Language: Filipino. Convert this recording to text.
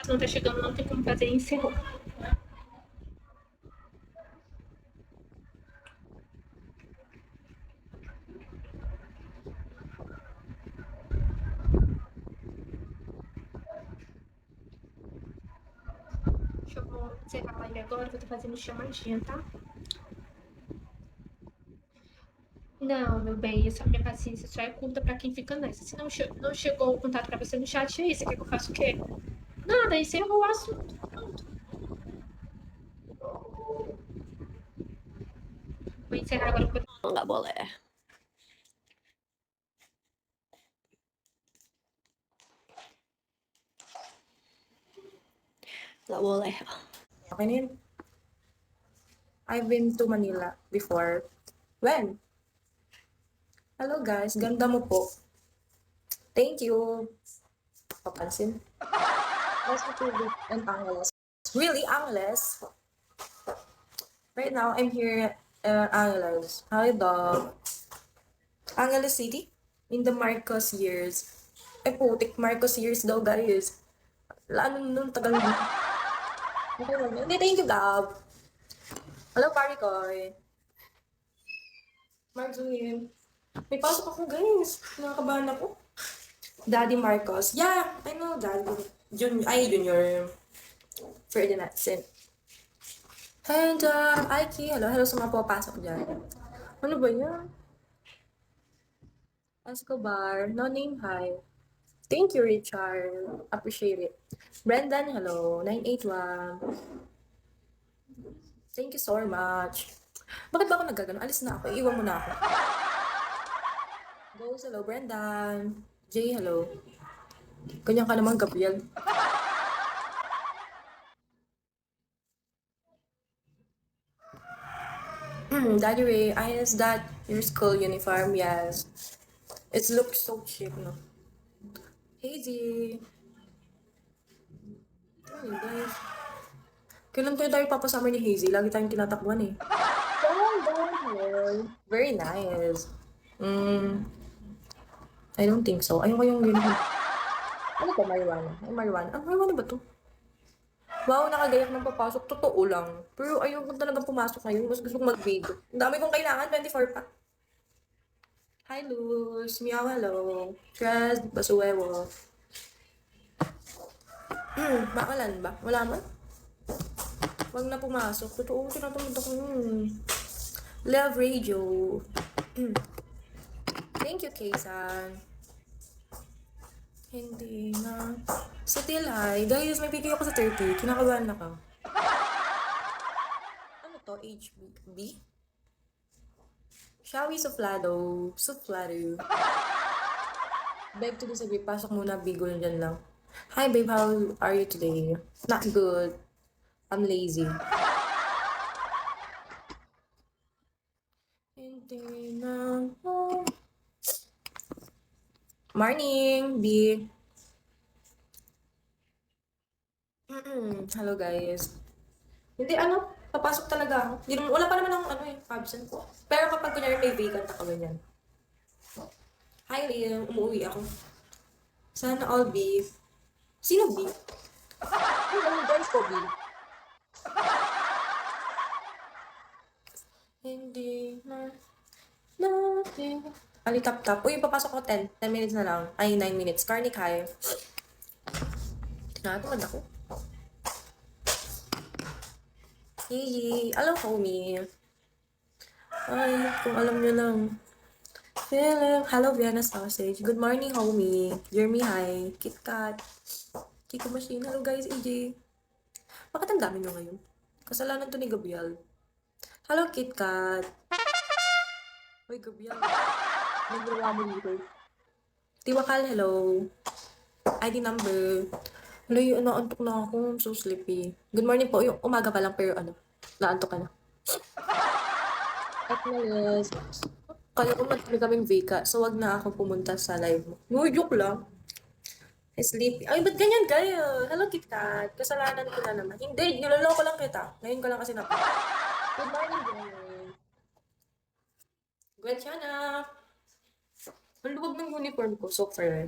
Não tá chegando, não tem como fazer, encerrou. Deixa eu vou encerrar a live agora, que eu tô fazendo chamadinha, tá? Não, meu bem, essa minha paciência só é curta pra quem fica nessa. Se não chegou o contato pra você no chat, aí você quer que eu faça o quê? Nada, encerrou o assunto. Pronto. Vou encerrar agora porque eu Nggak boleh. Nggak boleh. Okay na yun. I've been to Manila before. When? Hello guys, ganda mo po. Thank you. Papansin. Nice to meet you in Angeles. Really, Angeles? Right now, I'm here at Angeles. Hi, dog. Angeles City? In the Marcos years. Ay, putik, Marcos years daw, guys. Ano nung tagal mo? Okay lang yun. Hindi, thank you, Gab. Hello, Parikoy. Mark Zuhin. May pasok ako, guys. Nakakabahan ako. Daddy Marcos. Yeah, I know Daddy. Junior. Ferdinand Sin. And, Aiki, hello sa mga pupasok dyan. Ano ba yan? Escobar, no name, hi. Thank you, Richard. Appreciate it. Brendan, hello. 981. Thank you so much. Bakit ba ako nagagano? Alis na ako. Iwan mo na ako. Goes, hello, Brendan. Jay, hello. Ganyan ka naman, Gabriel. Daddy Ray, is that your school uniform? Yes. It looks so cheap, no? Hazy. Ay, guys. Kailan tayo papasama ni Hazy? Lagi tayong tinatakbuhan eh. Very nice. I don't think so. Ayun ko yung uniform. Ano to, marijuana? Ay, marijuana. Ah, marijuana ba to? Wow, nakagayak ng papasok. Totoo lang. Pero ayoko talagang pumasok ngayon. Mas gusto kong mag-video. Ang dami kong kailangan. 24 pa. Hi, Luz. Meow, hello. Trez, Basuewo. Bakalan ba? Wala man? Wag na pumasok. Totoo, tinatamad ako. Love Radio. Thank you, Kaysan. Hindi na. Sa Tilay. Guys, may bigay ako sa 30. Kinakabahan na ka. Ano to? HB? Shawi Suflado. Suflado. Beg to disagree. Pasok muna. Bigol dyan lang. Hi, babe. How are you today? Not good. I'm lazy. Hindi na. Morning, B. Hello, guys. Hindi, papasok talaga ako. Wala pa naman akong absent ko. Pero kapag kunyari may vacant ako, ganyan. Hi, Liam. Umuwi ako. Sana all beef. Sino beef? Ano guys ko, beef? Hindi na natin. Ali, tap. Uy, papasok ko 10. 10 minutes na lang. Ay, 9 minutes. Karnik, hi. Tinatamad ako. Hihi. Alam, homie. Ay, kung alam nyo lang. Hello, Vienna Sausage. Good morning, homie. Jeremy, hi. KitKat. Kiko Machine. Hello, guys. AJ. Bakit ang dami nyo ngayon? Kasalanan to ni Gabriel. Hello, KitKat. Uy, Gabriel. Nagawa mo dito. Tiwakal, hello. ID number. Hello, yung naantok na ako. I'm so sleepy. Good morning po. Yung umaga pa lang, pero naantok ka na. Acknowledge. Kaya ko man kaming vika, so wag na ako pumunta sa live mo. No, joke lang. Sleepy. Ay, ba't ganyan, guys? Hello, KitKat. Kasalanan ko na naman. Hindi, niloloko lang kita. Ngayon ko lang kasi Good morning, Gwen. Gwen, Shana. Ang luwag ng uniform ko, so fair.